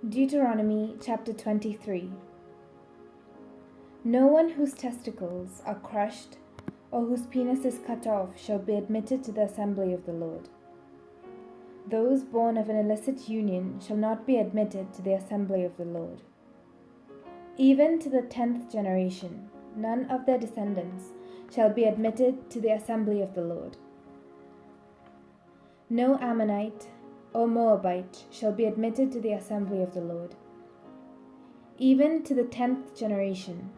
Deuteronomy chapter 23. No one whose testicles are crushed or whose penis is cut off shall be admitted to the assembly of the Lord. Those born of an illicit union shall not be admitted to the assembly of the Lord. Even to the 10th generation, none of their descendants shall be admitted to the assembly of the Lord. No Ammonite or Moabite shall be admitted to the assembly of the Lord. Even to the 10th generation,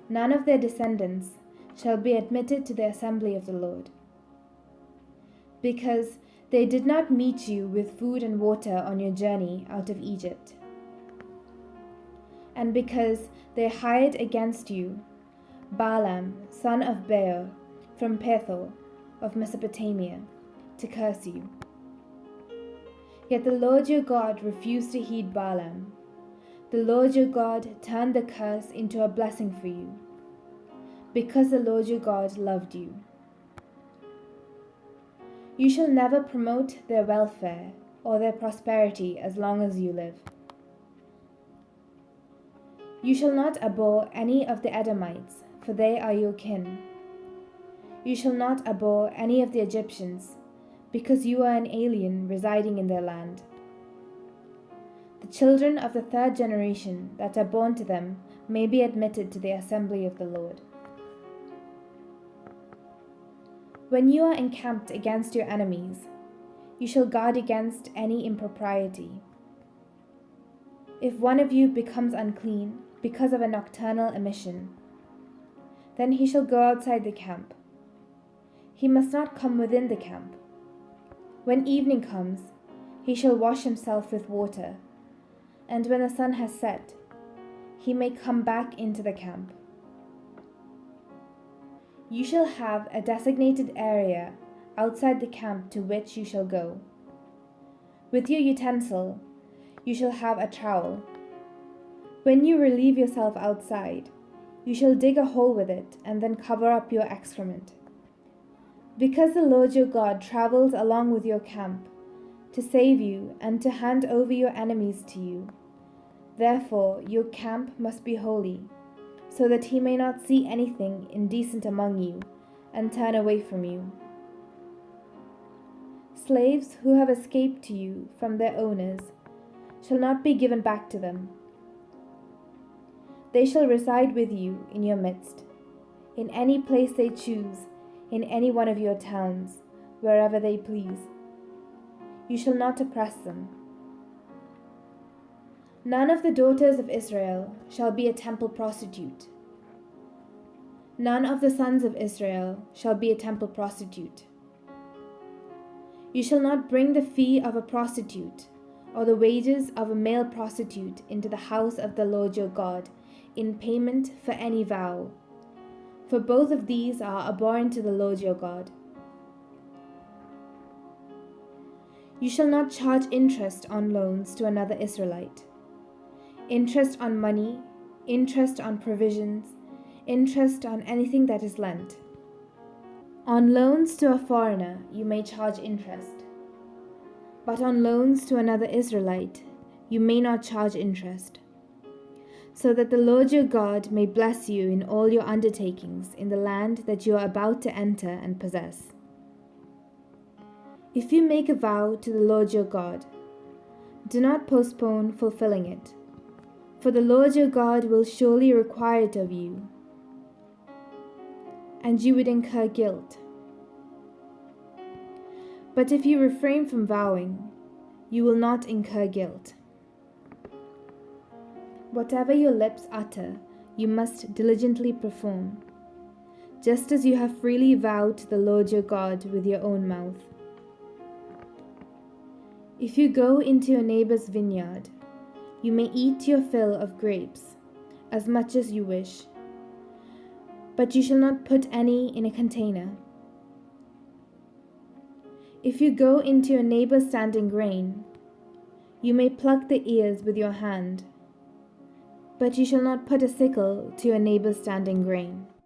none of their descendants shall be admitted to the assembly of the Lord. Because they did not meet you with food and water on your journey out of Egypt, and because they hired against you Balaam, son of Beor, from Pethor of Mesopotamia, to curse you. Yet the Lord your God refused to heed Balaam. The Lord your God turned the curse into a blessing for you, because the Lord your God loved you. You shall never promote their welfare or their prosperity as long as you live. You shall not abhor any of the Edomites, for they are your kin. You shall not abhor any of the Egyptians, because you are an alien residing in their land. The children of the 3rd generation that are born to them may be admitted to the assembly of the Lord. When you are encamped against your enemies, you shall guard against any impropriety. If one of you becomes unclean because of a nocturnal emission, then he shall go outside the camp. He must not come within the camp. When evening comes, he shall wash himself with water, and when the sun has set, he may come back into the camp. You shall have a designated area outside the camp to which you shall go. With your utensil, you shall have a trowel. When you relieve yourself outside, you shall dig a hole with it and then cover up your excrement. Because the Lord your God travels along with your camp to save you and to hand over your enemies to you, therefore your camp must be holy, so that he may not see anything indecent among you and turn away from you. Slaves who have escaped to you from their owners shall not be given back to them. They shall reside with you in your midst, in any place they choose, in any one of your towns, wherever they please. You shall not oppress them. None of the daughters of Israel shall be a temple prostitute. None of the sons of Israel shall be a temple prostitute. You shall not bring the fee of a prostitute or the wages of a male prostitute into the house of the Lord your God in payment for any vow, for both of these are abhorrent to the Lord your God. You shall not charge interest on loans to another Israelite, interest on money, interest on provisions, interest on anything that is lent. On loans to a foreigner you may charge interest, but on loans to another Israelite you may not charge interest, so that the Lord your God may bless you in all your undertakings in the land that you are about to enter and possess. If you make a vow to the Lord your God, do not postpone fulfilling it, for the Lord your God will surely require it of you, and you would incur guilt. But if you refrain from vowing, you will not incur guilt. Whatever your lips utter, you must diligently perform, just as you have freely vowed to the Lord your God with your own mouth. If you go into your neighbor's vineyard, you may eat your fill of grapes, as much as you wish, but you shall not put any in a container. If you go into your neighbor's standing grain, you may pluck the ears with your hand, but you shall not put a sickle to your neighbor's standing grain.